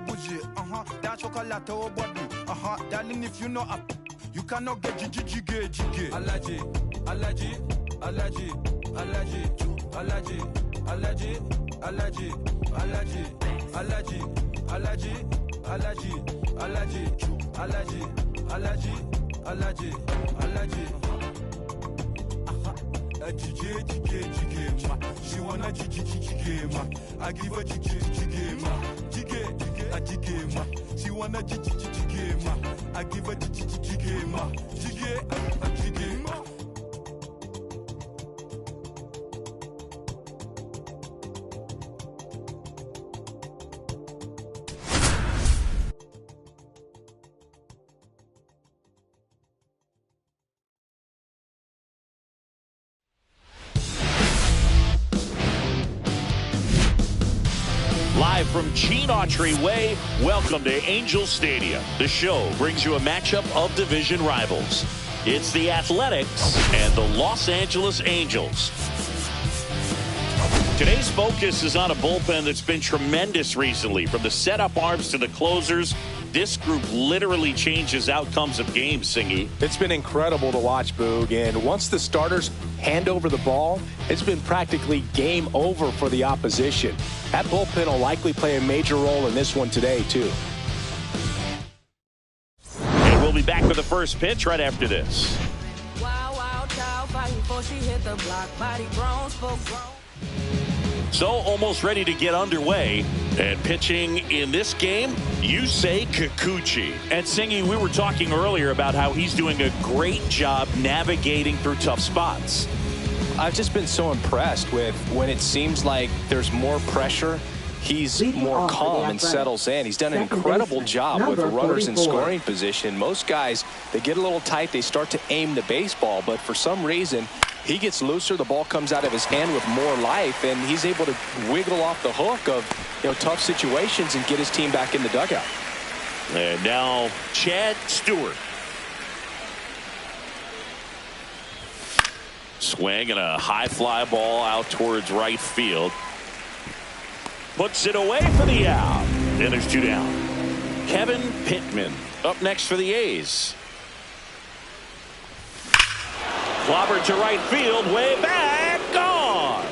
bouger. That chocolate au body. Darling, if you know up, you cannot get jiggy. Allergy, allergy, allergy, allergy, allergy, allergy, allergy, allergy, allergy, allergy, allergy, allergy, allergy, allergy, allergy, allergy. Jiggy, she wanna jiggy, I give her jiggy, she wanna jiggy, I give her jiggy. Live from Gene Autry Way, welcome to Angel Stadium. The show brings you a matchup of division rivals. It's the Athletics and the Los Angeles Angels. Today's focus is on a bullpen that's been tremendous recently. From the setup arms to the closers, this group literally changes outcomes of games, Singy. It's been incredible to watch, Boog, and once the starters hand over the ball, it's been practically game over for the opposition. That bullpen will likely play a major role in this one today, too. And we'll be back with the first pitch right after this. Wild child fighting before she hit the block. Body grown, spoke grown. So almost ready to get underway. And pitching in this game, Yusei Kikuchi. And Singy, we were talking earlier about how he's doing a great job navigating through tough spots. I've just been so impressed with when it seems like there's more pressure, he's more calm and settles in. He's done an incredible job with the runners in scoring position. Most guys, they get a little tight, they start to aim the baseball, but for some reason, he gets looser, the ball comes out of his hand with more life, and he's able to wiggle off the hook of tough situations and get his team back in the dugout. And now Chad Stewart. Swing and a high fly ball out towards right field. Puts it away for the out. And there's two down. Kevin Pittman up next for the A's. Clobbered to right field, way back, gone.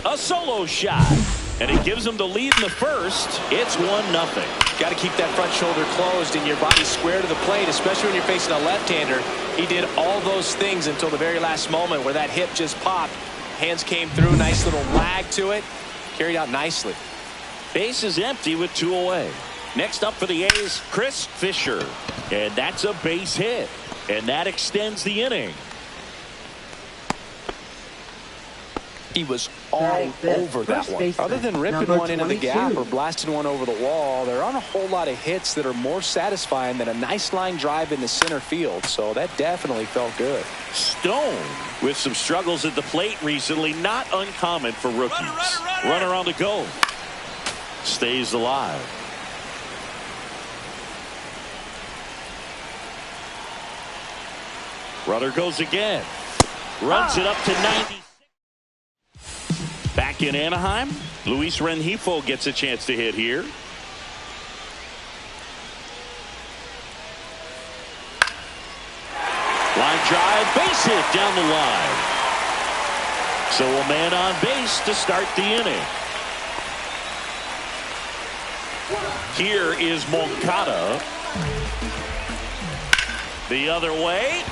A solo shot, and it gives him the lead in the first. It's 1-0. Got to keep that front shoulder closed and your body square to the plate, especially when you're facing a left-hander. He did all those things until the very last moment where that hip just popped. Hands came through, nice little lag to it. Carried out nicely. Base is empty with 2 away. Next up for the A's, Chris Fisher. And that's a base hit. And that extends the inning. He was all over that one. Other than ripping one into the gap or blasting one over the wall, there aren't a whole lot of hits that are more satisfying than a nice line drive into center field. So that definitely felt good. Stone with some struggles at the plate recently. Not uncommon for rookies. Runner on the go. Stays alive. Runner goes again. Runs it up to 90. Back in Anaheim, Luis Rengifo gets a chance to hit here. Line drive, base hit down the line. So a man on base to start the inning. Here is Moncada. The other way.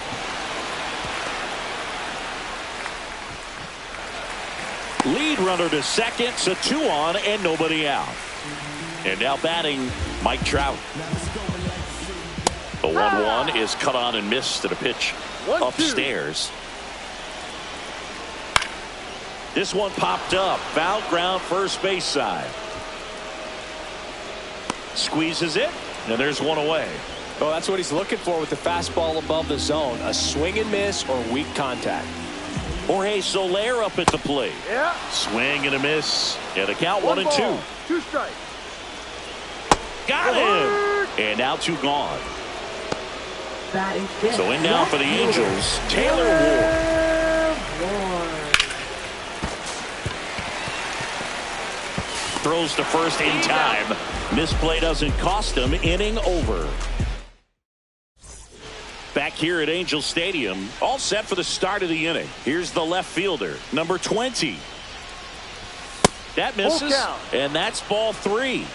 Lead runner to second, so 2 on and nobody out. And now batting Mike Trout. The 1-1 is cut on and missed to the pitch upstairs. This one popped up. Foul ground first base side. Squeezes it, and there's 1 away. Oh, that's what he's looking for with the fastball above the zone. A swing and miss or weak contact. Jorge Soler up at the plate. Yeah. Swing and a miss. And a count 1-2. 2 strikes. Got him. And now 2 gone. So in now for the Angels, Taylor Ward. throws to first in time. Misplay doesn't cost him. Inning over. Back here at Angel Stadium, all set for the start of the inning. Here's the left fielder, number 20. That misses, and that's ball 3.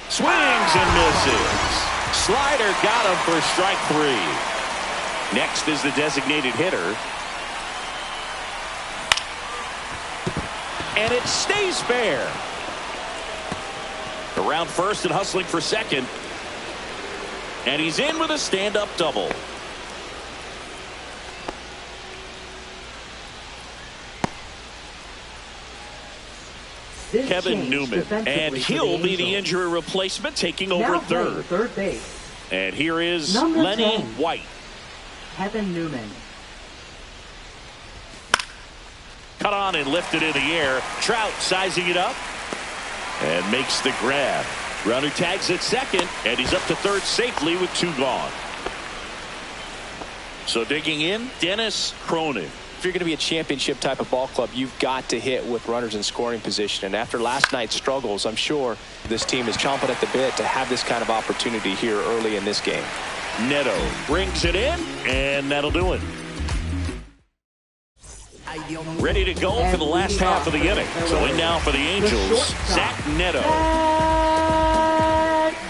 Swings and misses. Slider got him for strike 3. Next is the designated hitter. And it stays fair. Around first and hustling for second. And he's in with a stand-up double. Kevin Newman, and he'll be the injury replacement, taking over third base. And here is Number Lenny 10, White. Kevin Newman. Cut on and lifted in the air. Trout sizing it up and makes the grab. Runner tags at second, and he's up to third safely with 2 gone. So digging in, Dennis Cronin. If you're going to be a championship type of ball club, you've got to hit with runners in scoring position. And after last night's struggles, I'm sure this team is chomping at the bit to have this kind of opportunity here early in this game. Neto brings it in, and that'll do it. Ready to go for the last half of the inning. So in now for the Angels, Zach Neto.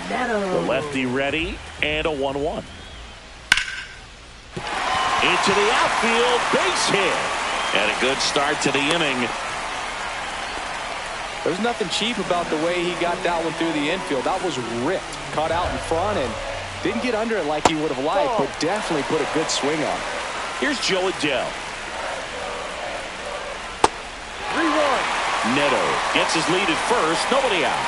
The lefty ready, and a 1-1. Into the outfield, base hit. And a good start to the inning. There's nothing cheap about the way he got that one through the infield. That was ripped. Caught out in front and didn't get under it like he would have liked, but definitely put a good swing on. Here's Joe Adele. 3-1. Neto gets his lead at first. Nobody out.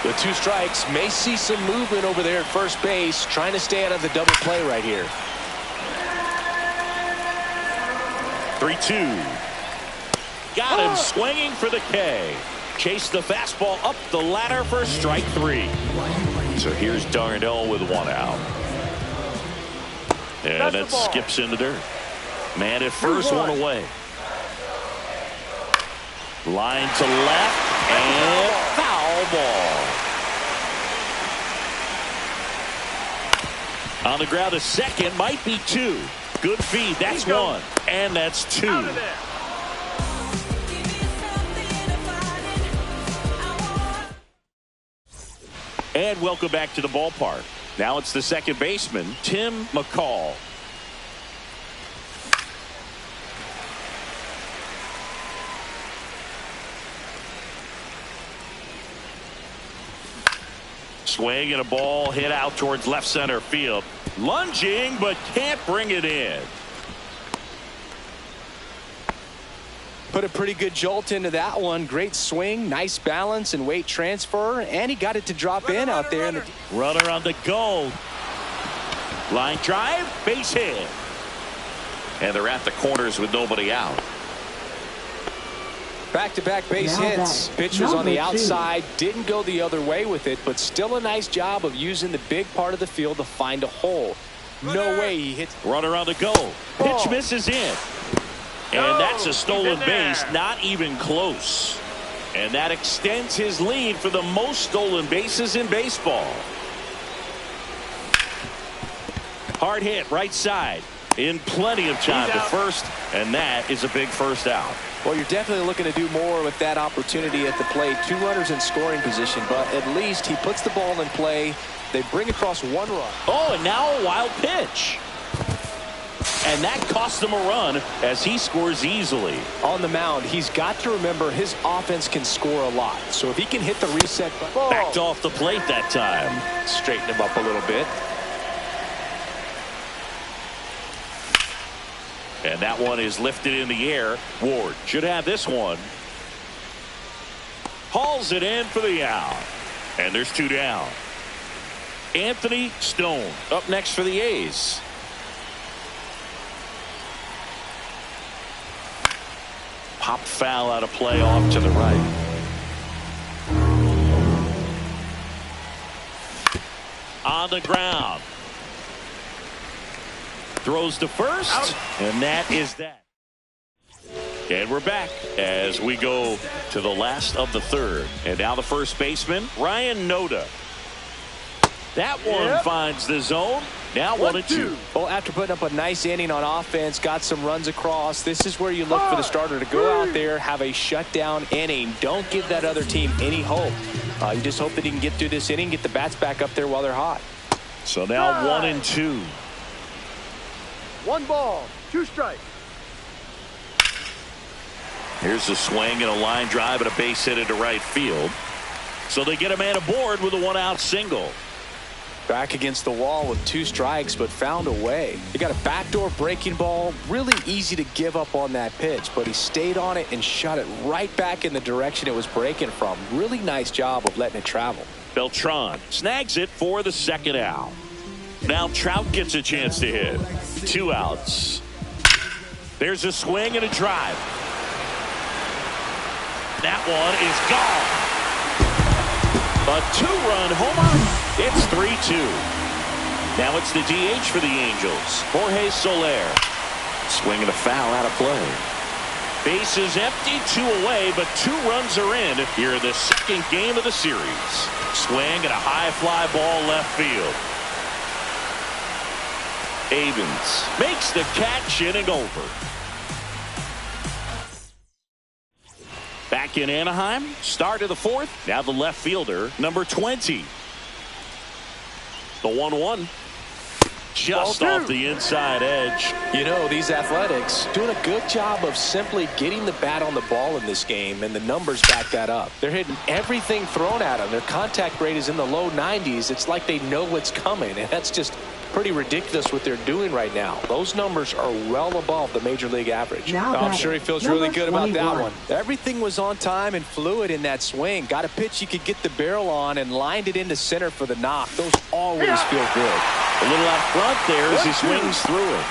The 2 strikes may see some movement over there at first base, trying to stay out of the double play right here. 3-2. Got him swinging for the K. Chased the fastball up the ladder for strike 3. So here's Darnell with 1 out. And that skips in the dirt. Man at first, 1 away. Line to left and foul ball. On the ground to second, might be 2. Good feed, that's 1. And that's 2. And welcome back to the ballpark. Now it's the second baseman, Tim McCall. Swing and a ball hit out towards left center field. Lunging, but can't bring it in. Put a pretty good jolt into that one. Great swing, nice balance and weight transfer, and he got it to drop in out there. Runner on the go. Line drive, base hit. And they're at the corners with nobody out. Back-to-back base hits. Pitch was on the outside, didn't go the other way with it, but still a nice job of using the big part of the field to find a hole. No way he hits. Runner on the go. Pitch misses in. And that's a stolen base, not even close. And that extends his lead for the most stolen bases in baseball. Hard hit, right side. In plenty of time to first, and that is a big first out. Well, you're definitely looking to do more with that opportunity at the plate. 2 runners in scoring position, but at least he puts the ball in play. They bring across 1 run. Oh, and now a wild pitch. And that cost him a run as he scores easily. On the mound, he's got to remember his offense can score a lot. So if he can hit the reset button. Backed off the plate that time. Straighten him up a little bit. And that one is lifted in the air. Ward should have this one. Hauls it in for the out. And there's 2 down. Anthony Stone up next for the A's. Pop foul out of play off to the right. On the ground. Throws to first, and that is that. And we're back as we go to the last of the third. And now the first baseman, Ryan Noda. That one finds the zone. Now 1-2. Well, after putting up a nice inning on offense, got some runs across, this is where you look for the starter to go out there, have a shutdown inning. Don't give that other team any hope. You just hope that he can get through this inning, get the bats back up there while they're hot. So now 1-2. 1 ball, 2 strikes. Here's a swing and a line drive and a base hit into right field. So they get a man aboard with a 1-out single. Back against the wall with 2 strikes, but found a way. He got a backdoor breaking ball. Really easy to give up on that pitch, but he stayed on it and shot it right back in the direction it was breaking from. Really nice job of letting it travel. Beltran snags it for the 2nd out. Now Trout gets a chance to hit. 2 outs. There's a swing and a drive. That one is gone. A 2-run homer. It's 3-2. Now it's the DH for the Angels. Jorge Soler. Swing and a foul out of play. Base is empty, 2 away, but 2 runs are in here in the 2nd game of the series. Swing and a high fly ball left field. Avens makes the catch, inning over. Back in Anaheim, start of the 4th. Now the left fielder, number 20. The 1-1. Just off the inside edge. You know, these Athletics doing a good job of simply getting the bat on the ball in this game, and the numbers back that up. They're hitting everything thrown at them. Their contact rate is in the low 90s. It's like they know what's coming, and that's just pretty ridiculous what they're doing right now. Those numbers are well above the major league average. I'm sure he feels really good about that one. Everything was on time and fluid in that swing. Got a pitch he could get the barrel on and lined it into center for the knock. Those always feel good. A little out front there as he swings through it.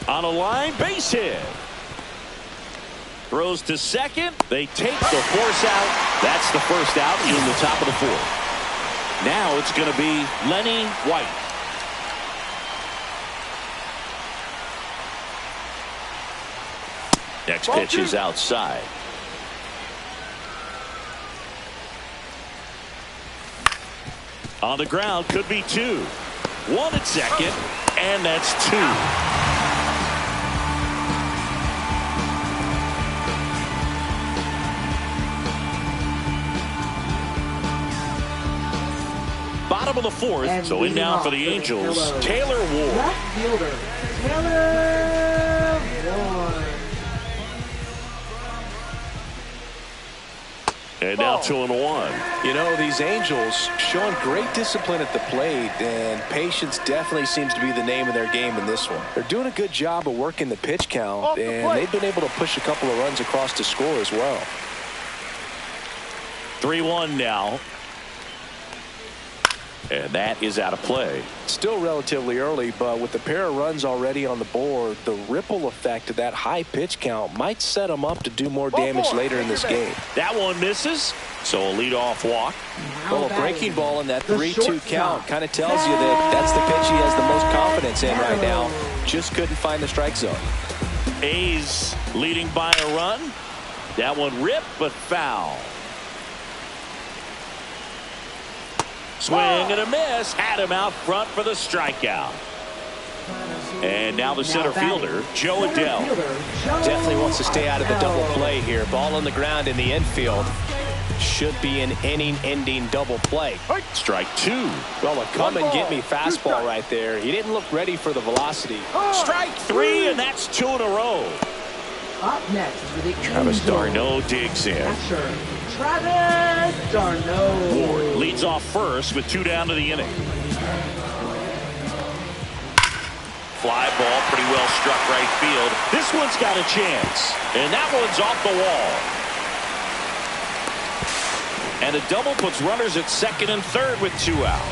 On a line, base hit. Throws to second. They take the force out. That's the first out in the top of the 4th. Now it's going to be Lenny White. Next pitch is outside. On the ground, could be 2. 1 at second, and that's 2. Bottom of the 4th, and so in now for the Angels, Taylor Ward. Left fielder, Taylor Ward. And now 2-1. You know, these Angels showing great discipline at the plate, and patience definitely seems to be the name of their game in this one. They're doing a good job of working the pitch count, and they've been able to push a couple of runs across to score as well. 3-1 now. And that is out of play. Still relatively early, but with the pair of runs already on the board, the ripple effect of that high pitch count might set them up to do more damage later in this game. That one misses, so a leadoff walk. Well, a breaking ball in that 3-2 count kind of tells you that that's the pitch he has the most confidence in right now. Just couldn't find the strike zone. A's leading by a run. That one ripped, but foul. Swing and a miss. Had him out front for the strikeout. And now the center fielder, Joe Adell. Definitely wants to stay out of the double play here. Ball on the ground in the infield. Should be an inning-ending double play. Strike 2. Well, a come-and-get-me fastball right there. He didn't look ready for the velocity. Strike 3, and that's 2 in a row. Up next for the Travis Angels. d'Arnaud digs in. Travis d'Arnaud. Ward leads off first with 2 down to the inning. Fly ball, pretty well struck right field. This one's got a chance, and that one's off the wall. And a double puts runners at second and third with 2 out.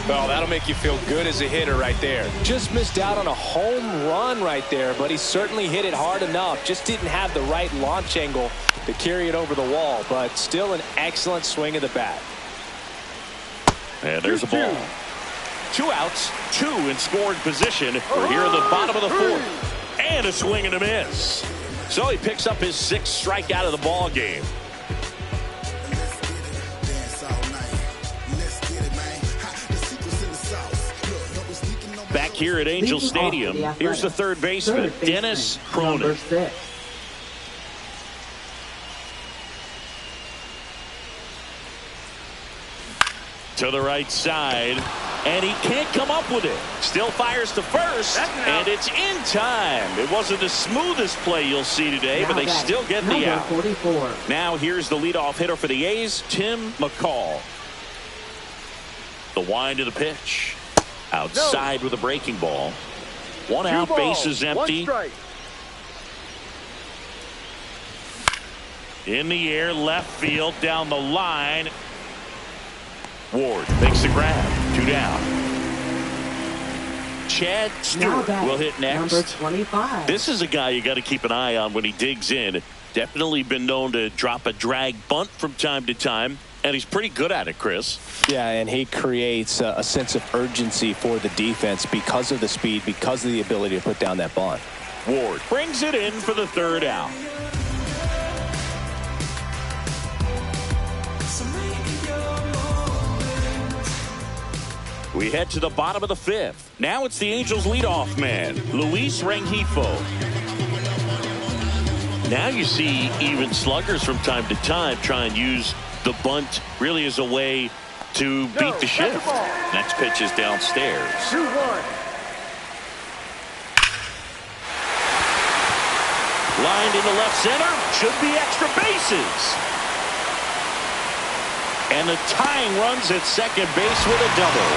Well, that'll make you feel good as a hitter right there. Just missed out on a home run right there, but he certainly hit it hard enough. Just didn't have the right launch angle to carry it over the wall, but still an excellent swing of the bat. And there's a ball. 2 outs, 2 in scoring position. We're here at the bottom of the 4th. And a swing and a miss. So he picks up his 6th strikeout of the ball game. Back here at Angel Stadium, here's the third baseman, Dennis Cronin. To the right side, and he can't come up with it. Still fires to first, and it's in time. It wasn't the smoothest play you'll see today, but they still get the out. 44. Now here's the leadoff hitter for the A's, Tim McCall. The wind of the pitch. Outside with a breaking ball. 1 out, bases empty. 1 strike. In the air, left field, down the line. Ward makes the grab. 2 down. Chad Stewart will hit next. Number 25. This is a guy you got to keep an eye on when he digs in. Definitely been known to drop a drag bunt from time to time, and he's pretty good at it, Chris. Yeah, and he creates a sense of urgency for the defense because of the speed, because of the ability to put down that bunt. Ward brings it in for the 3rd out. We head to the bottom of the 5th. Now it's the Angels leadoff man, Luis Rengifo. Now you see even sluggers from time to time try and use the bunt really as a way to beat the shift. Next pitch is downstairs. 2-1. Lined into left center. Should be extra bases. And the tying runs at second base with a double.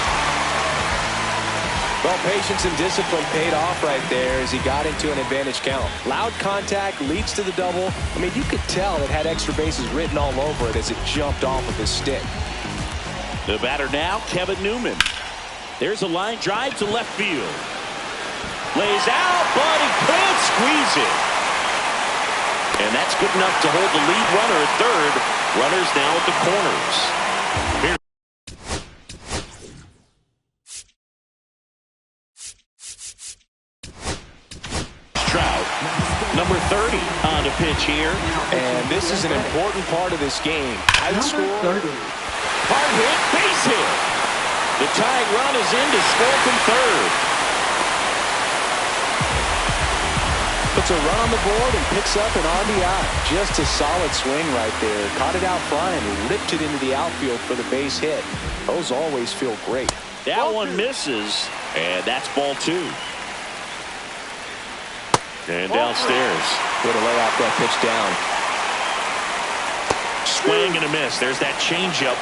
Well, patience and discipline paid off right there as he got into an advantage count. Loud contact leads to the double. I mean, you could tell it had extra bases written all over it as it jumped off of his stick. The batter now, Kevin Newman. There's a line drive to left field. Lays out, but he can't squeeze it. And that's good enough to hold the lead runner at third. Runners now at the corners. Here. Trout, number 30 on the pitch here. And this is an important part of this game. Outscore. Number 30. Hard hit, base hit. The tying run is in to score from third. Puts a run on the board and picks up an RBI. Just a solid swing right there. Caught it out front and ripped it into the outfield for the base hit. Those always feel great. That one misses, and that's ball 2. And downstairs. Way to lay off that pitch down. Swing and a miss. There's that changeup.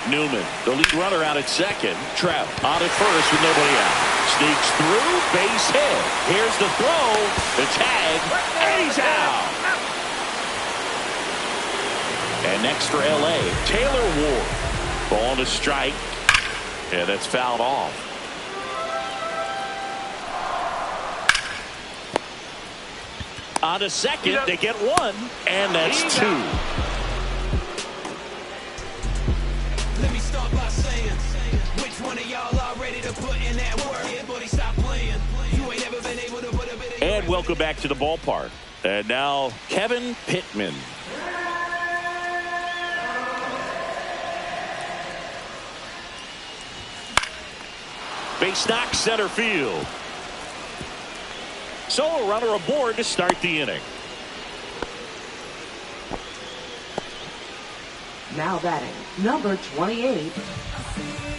Newman, the lead runner out at second. Trout on at first with nobody out. Sneaks through, base hit. Here's the throw, the tag, and he's out. And next for LA, Taylor Ward. Ball to strike, and that's fouled off. On to second, they get 1, and that's 2. Let me start by saying, which one of y'all are ready to put in that work? Yeah, buddy, stop playing. You ain't ever been able to put a bit of. And welcome back to the ballpark. And now Kevin Pittman. Base knock center field. So a runner aboard to start the inning. Now batting, number 28.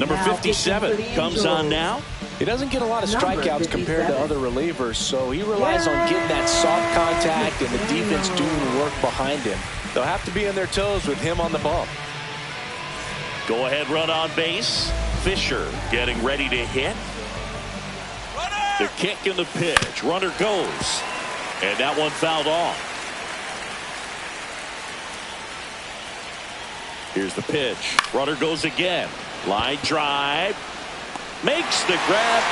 Number Now 57 pitching for the comes on Angels. now. He doesn't get a lot of Number strikeouts compared to 57. other relievers, so he relies on getting that soft contact and the defense doing the work behind him. They'll have to be on their toes with him on the bump. Go ahead run on base. Fisher getting ready to hit. The kick and the pitch. Runner goes. And that one fouled off. Here's the pitch. Runner goes again. Line drive. makes the grab.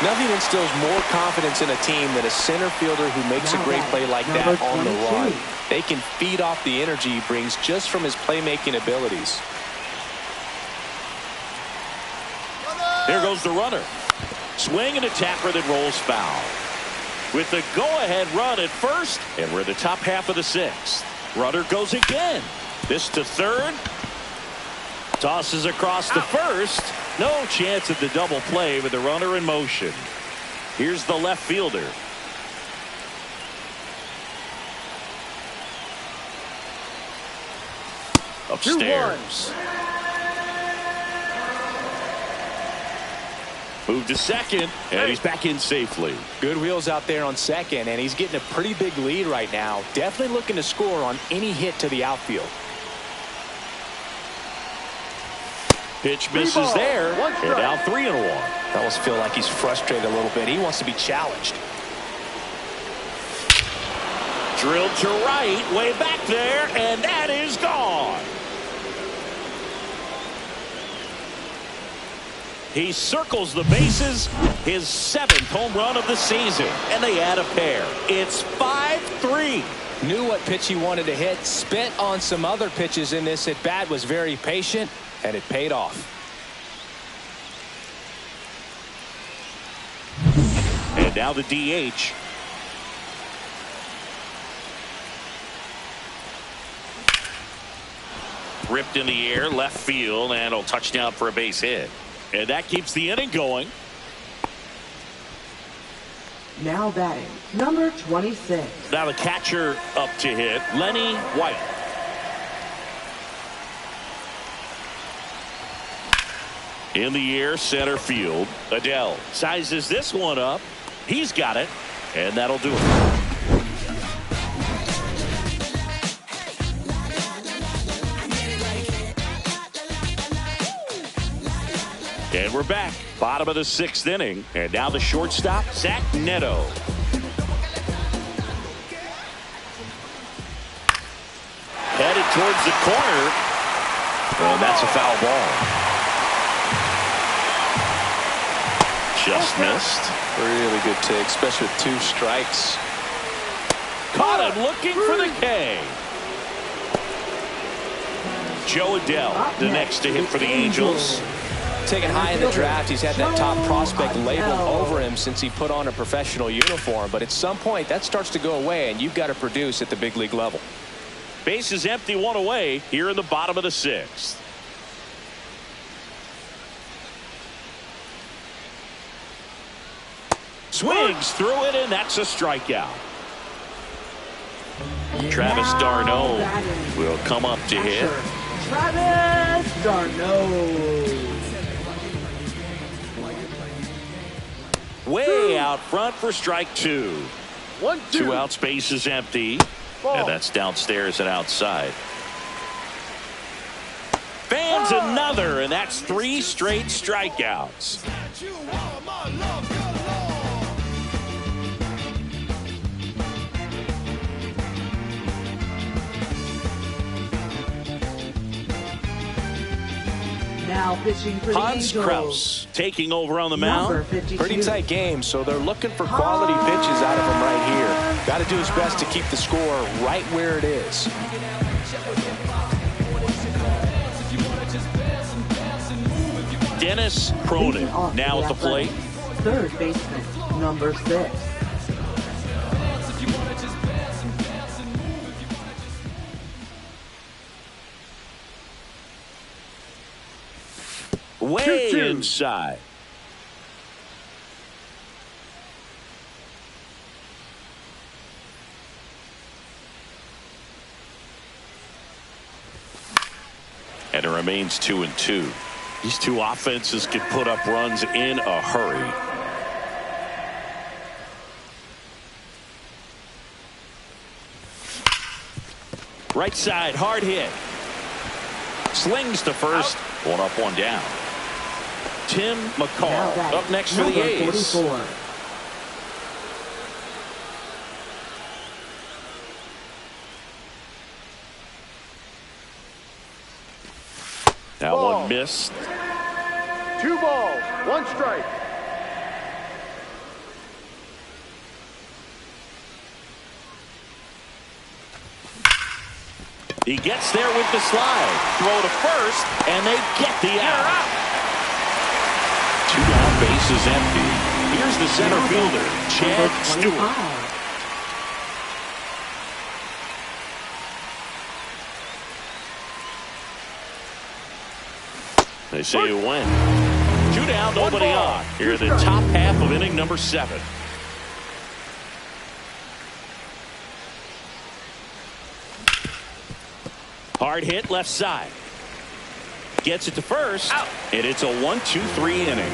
Nothing instills more confidence in a team than a center fielder who makes a great play like that on the run. They can feed off the energy he brings just from his playmaking abilities. There goes the runner. Swing and a tapper that rolls foul. With the go-ahead run at first, and we're in the top half of the sixth. Runner goes again. This to third. Tosses across to first. No chance at the double play with the runner in motion. Here's the left fielder. Upstairs. Move to second, and he's back in safely. Good wheels out there on second, and he's getting a pretty big lead right now. Definitely looking to score on any hit to the outfield. Pitch misses there, and now 3-1. I almost feel like he's frustrated a little bit. He wants to be challenged. Drilled to right, way back there, and that is gone. He circles the bases, his 7th home run of the season, and they add a pair. It's 5-3. Knew what pitch he wanted to hit, spent on some other pitches in this at bat, was very patient, and it paid off. And now the DH. Ripped in the air, left field, and a touchdown for a base hit. And that keeps the inning going. Now batting, number 26. Now the catcher up to hit, Lenny White. In the air, center field. Adele sizes this one up. He's got it, and that'll do it. And we're back, bottom of the 6th inning, and now the shortstop, Zach Neto. Headed towards the corner, and that's a foul ball. Just missed. Really good take, especially with 2 strikes. Caught him looking for the K. Joe Adele, the next to hit for the Angels. Taken high in the draft, he's had that top prospect labeled over him since he put on a professional uniform. But at some point, that starts to go away, and you've got to produce at the big league level. Base is empty, 1 away here in the bottom of the 6th. Swings through it, and that's a strikeout. Travis d'Arnaud will come up to hit. Travis d'Arnaud. Way out front for strike 2. 1-2. 2 outs, base is empty. And that's downstairs and outside. Fans another, and that's 3 straight strikeouts. Now pitching for the Hans Angels. Kraus taking over on the mound. Pretty tight game, so they're looking for quality pitches out of him right here. Got to do his best to keep the score right where it is. Dennis Cronin now at the plate. Third baseman, number 6. Way inside. And it remains 2-2. These 2 offenses can put up runs in a hurry. Right side, hard hit. Slings to first. 1 up, 1 down. Tim McCall up next for the A's. 44. That one missed. 2 balls, 1 strike. He gets there with the slide. Throw to first, and they get the out. 2 down, bases empty. Here's the center fielder, Chad Stewart. They say you win. 2 down, nobody on. Here are the top half of inning number 7. Hard hit left side. Gets it to first. Out. And it's a 1-2-3 inning.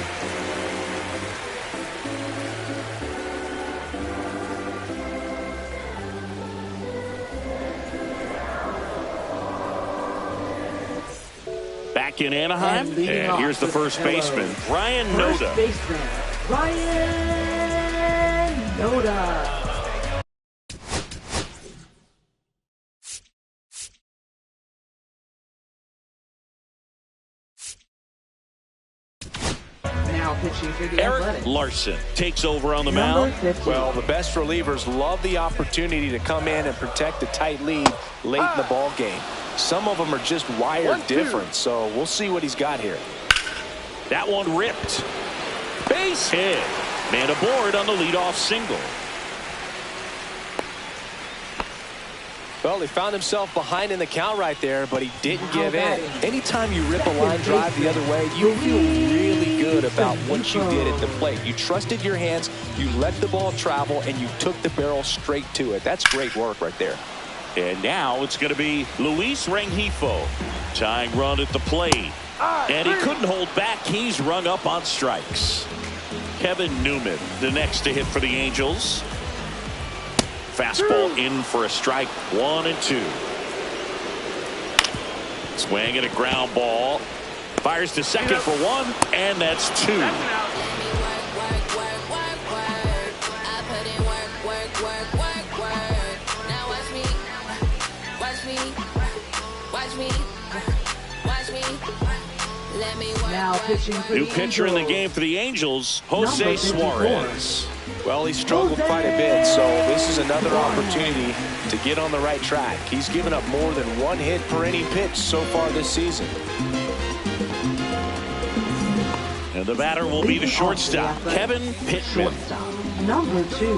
Back in Anaheim. And here's the first baseman, Brian Noda. Brian Noda. Pitching for the Eric Athletics. Larson takes over on the mound. Well, the best relievers love the opportunity to come in and protect a tight lead late in the ball game. Some of them are just wired different, so we'll see what he's got here. That one ripped. Base hit. Man aboard on the leadoff single. Well, he found himself behind in the count right there, but he didn't give in. Anytime you rip a line drive the other way, you feel really good about what you did at the plate. You trusted your hands, you let the ball travel, and you took the barrel straight to it. That's great work right there. And now it's going to be Luis Rengifo. Tying run at the plate. And he couldn't hold back. He's rung up on strikes. Kevin Newman, the next to hit for the Angels. Fastball in for a strike. 1-2. Swing and a ground ball. Fires to second for 1, and that's 2. Now pitching for New the pitcher in the game for the Angels, Jose Suarez. Well, he struggled quite a bit, so this is another opportunity to get on the right track. He's given up more than 1 hit per inning pitch so far this season. And the batter will be the shortstop, Kevin Pittman. Shortstop, number 2.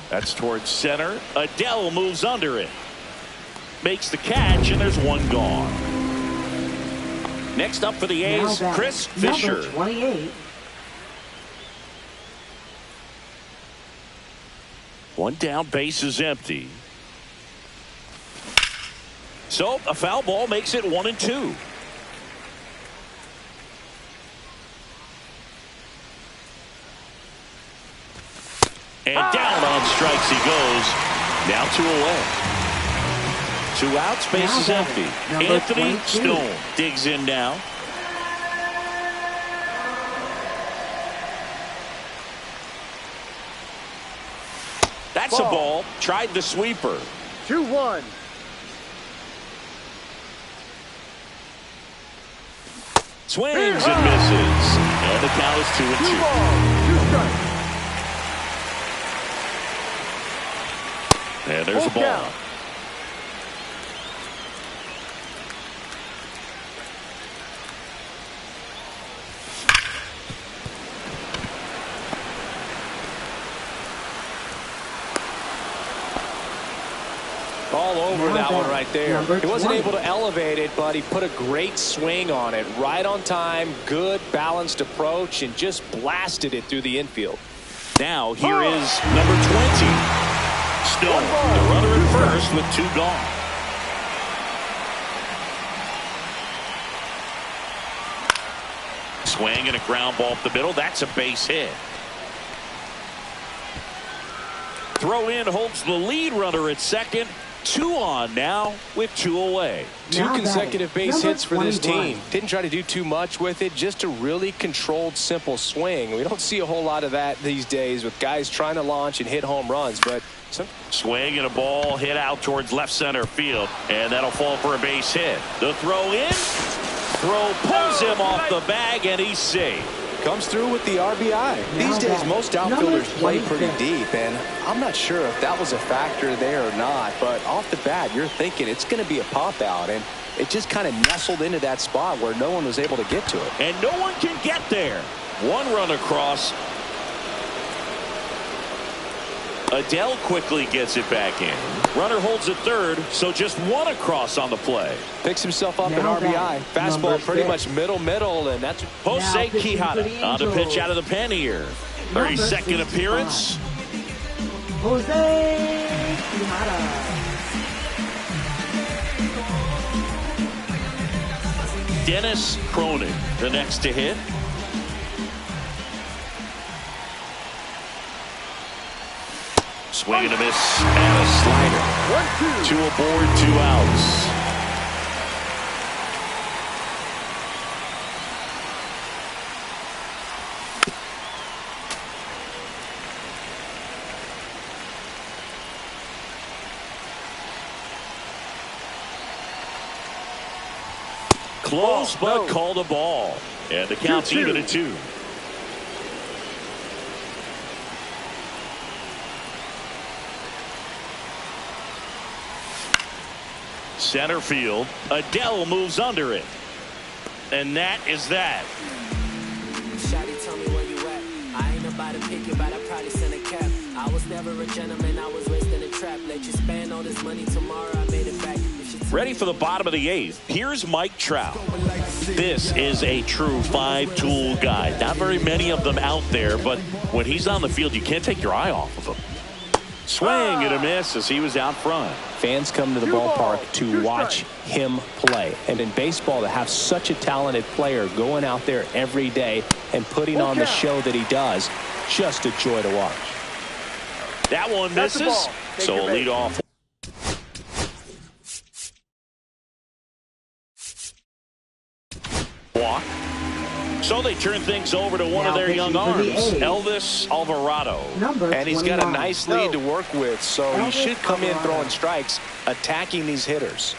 That's towards center. Adele moves under it. Makes the catch, and there's 1 gone. Next up for the A's, Chris Fisher. Number 28. 1 down, base is empty. So a foul ball makes it 1-2. And down on strikes he goes. Now 2 away. 2 outs, base is empty. Anthony 22. Stone digs in now. That's a ball. Tried the sweeper. 2-1. Swings and misses. And the count is 2-2. 2 balls, 2 strikes. And there's a ball. Down. All over that one right there. He wasn't able to elevate it, but he put a great swing on it. Right on time, good balanced approach, and just blasted it through the infield. Now here is number 20. Stone, the runner at first with 2 gone. Swing and a ground ball up the middle. That's a base hit. Throw in holds the lead runner at second. 2 on now with 2 away. Two consecutive base hits for this team. Didn't try to do too much with it, just a really controlled, simple swing. We don't see a whole lot of that these days with guys trying to launch and hit home runs, but swing and a ball hit out towards left center field, and that'll fall for a base hit. The throw in, throw pulls him off the bag, and he's safe. Comes through with the RBI. These days, most outfielders play pretty deep, and I'm not sure if that was a factor there or not, but off the bat, you're thinking it's going to be a pop out, and it just kind of nestled into that spot where no one was able to get to it. And no one can get there. 1 run across. Adele quickly gets it back in. Runner holds at third, so just 1 across on the play. Picks himself up an RBI. Fastball pretty much middle, and that's Jose Quijada on the pitch out of the pen here. 32nd appearance. Jose Quijada. Dennis Cronin, the next to hit. Swing and a miss, and a slider. 2 aboard, 2 outs. Close, but called a ball. And the count's even at 2. Center field. Adele moves under it. And that is that. Shawty, tell me where you at. I ain't about to pick you, but I probably send a cap. I was never a gentleman, I was raised in a trap. Let you spend all this money tomorrow, I made it back. Ready for the bottom of the 8th. Here's Mike Trout. This is a true 5-tool guy. Not very many of them out there, but when he's on the field, you can't take your eye off of him. Swing and a miss as he was out front. Fans come to the ballpark to watch him play. And in baseball, to have such a talented player going out there every day and putting on the show that he does, just a joy to watch. That one misses, so a lead off. Walk. So they turn things over to one of their young arms, Elvis Alvarado. And he's got a nice lead to work with, so he should come in throwing strikes, attacking these hitters.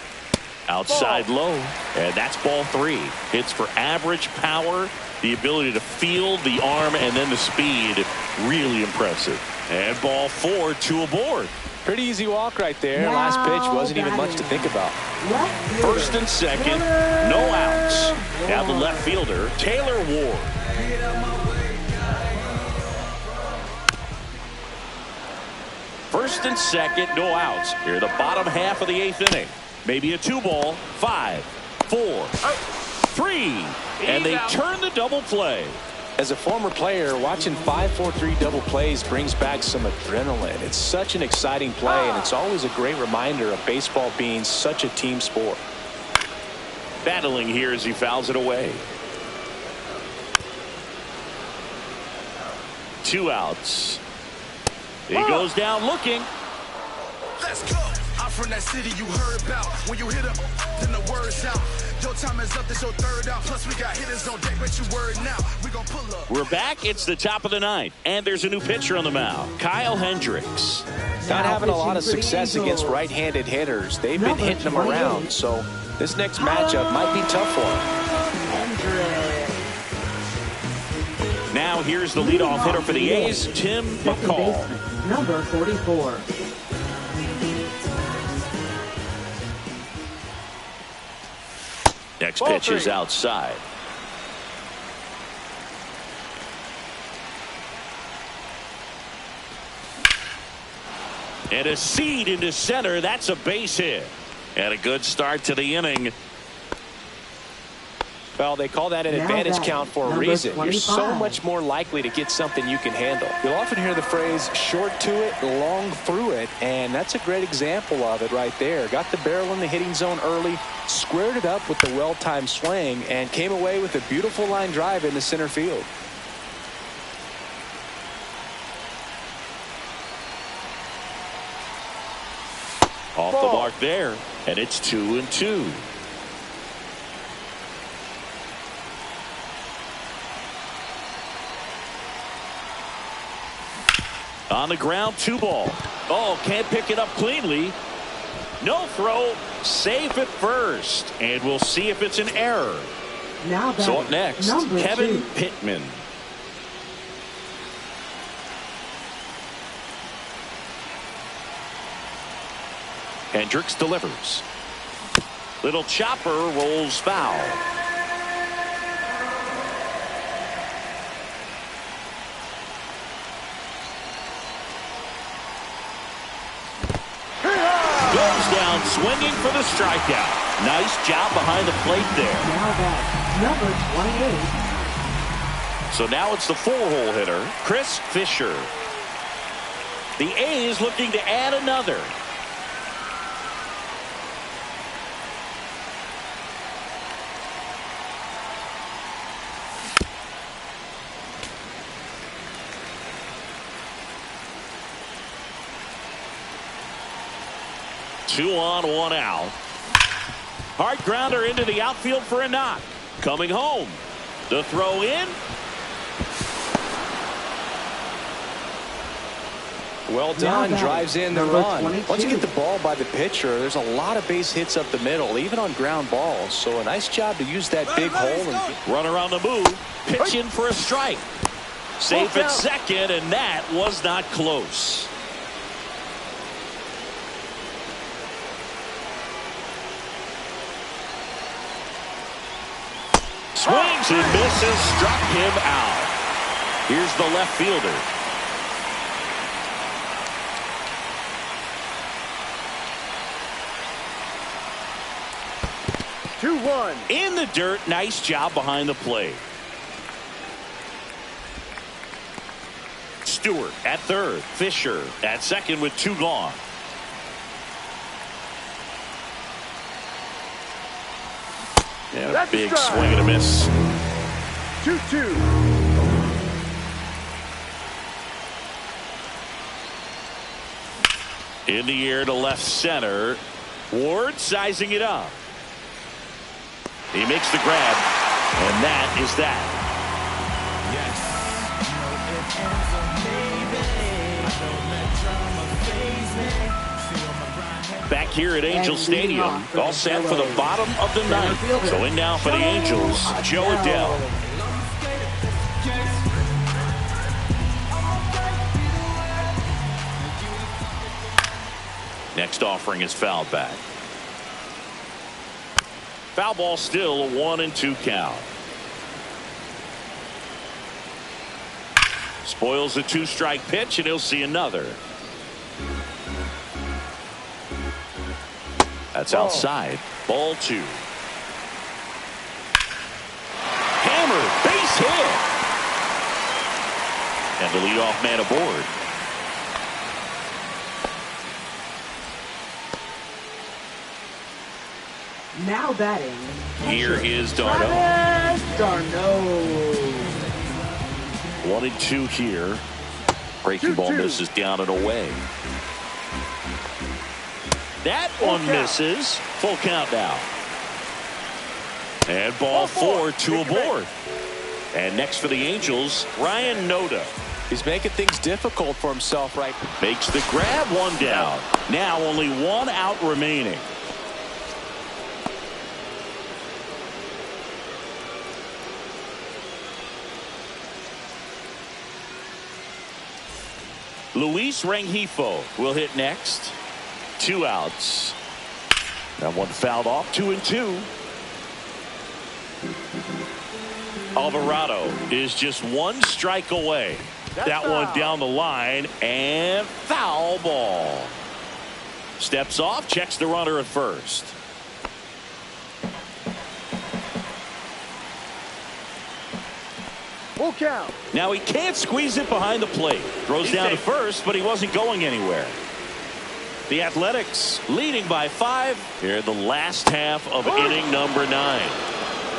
Outside low, and that's ball 3. Hits for average power, the ability to field the arm, and then the speed. Really impressive. And ball 4, 2 aboard. Pretty easy walk right there. Last pitch wasn't even much to think about. First and second, no outs. Now the left fielder, Taylor Ward. First and second, no outs. Here, the bottom half of the 8th inning. Maybe a 2-ball, 5, 4, 3, and they turn the double play. As a former player, watching 5-4-3 double plays brings back some adrenaline. It's such an exciting play, and it's always a great reminder of baseball being such a team sport. Battling here as he fouls it away. 2 outs. He goes down looking. Let's go. I'm from that city you heard about. When you hit up, then the word's out. Your time is up, this your 3rd out. Plus we got hitters on deck, but you word now. We gon' pull up. We're back. It's the top of the 9th, and there's a new pitcher on the mound, Kyle Hendricks. Not having a lot of success against right-handed hitters. They've been hitting them around, so this next matchup might be tough for him. Now here's the leadoff hitter for the A's, Tim McCall. Number 44. Next pitch is outside. And a seed into center. That's a base hit. And a good start to the inning. Well, they call that an advantage count for a reason. You're so much more likely to get something you can handle. You'll often hear the phrase short to it, long through it, and that's a great example of it right there. Got the barrel in the hitting zone early, squared it up with the well-timed swing, and came away with a beautiful line drive into center field. Off the mark. there, and it's 2-2. On the ground, 2 ball. Oh, can't pick it up cleanly. No throw, safe at first, and we'll see if it's an error. Now So up next, Kevin Pittman. Hendricks delivers. Little chopper rolls foul. Goes down swinging for the strikeout. Nice job behind the plate there. Now that's number 28. So now it's the 4-hole hitter, Chris Fisher. The A's looking to add another. Two on, 1 out. Hard grounder into the outfield for a knock. Coming home. The throw in. Well done. Drives in the run. Once you get the ball by the pitcher, there's a lot of base hits up the middle, even on ground balls. So a nice job to use that big hole. And runner on the move. Pitching for a strike. Safe at second, and that was not close. Swings and misses, struck him out. Here's the left fielder. In the dirt, nice job behind the plate. Stewart at third, Fisher at second with 2 gone. And a big swing and a miss. 2-2. In the air to left center. Ward sizing it up. He makes the grab, and that is that. Back here at Angel Stadium, all set for the bottom of the 9th. So in now for the Angels, Joe Adell. Next offering is fouled back. Foul ball still, a 1-2 count. Spoils a 2-strike pitch, and he'll see another. That's outside. Ball 2. Hammer, base hit. And the leadoff man aboard. Now batting. Here is Darno. 1-2 here. Breaking ball misses down and away. That one misses. Full count now. And ball 4, 2 aboard. And next for the Angels, Ryan Noda. He's making things difficult for himself right now. Makes the grab, 1 down. Now only 1 out remaining. Luis Rengifo will hit next. 2 outs. That one fouled off. 2-2. Alvarado is just 1 strike away. That one down the line, and foul ball. Steps off, checks the runner at first. Full count. Now he can't squeeze it behind the plate. Throws down to first, but he wasn't going anywhere. The Athletics leading by 5 here in the last half of inning number 9.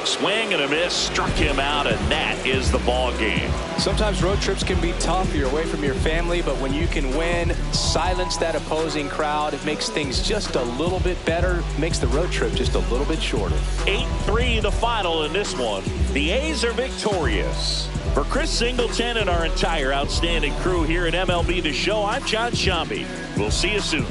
Swing and a miss, struck him out, and that is the ball game. Sometimes road trips can be tough. You're away from your family, but when you can win, silence that opposing crowd, it makes things just a little bit better, makes the road trip just a little bit shorter. 8-3 the final in this one. The A's are victorious. For Chris Singleton and our entire outstanding crew here at MLB The Show, I'm John Shambi. We'll see you soon.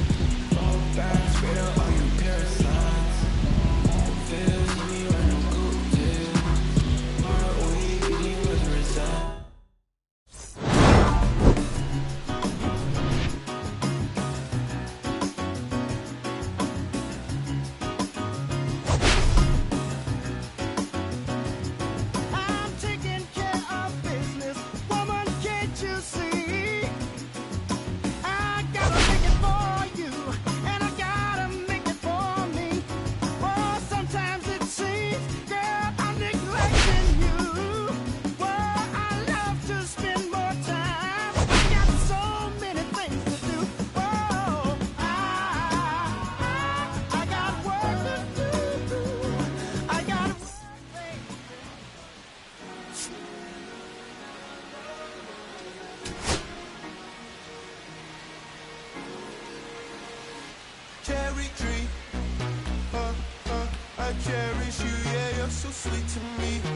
Cherry tree, I cherish you, yeah, you're so sweet to me.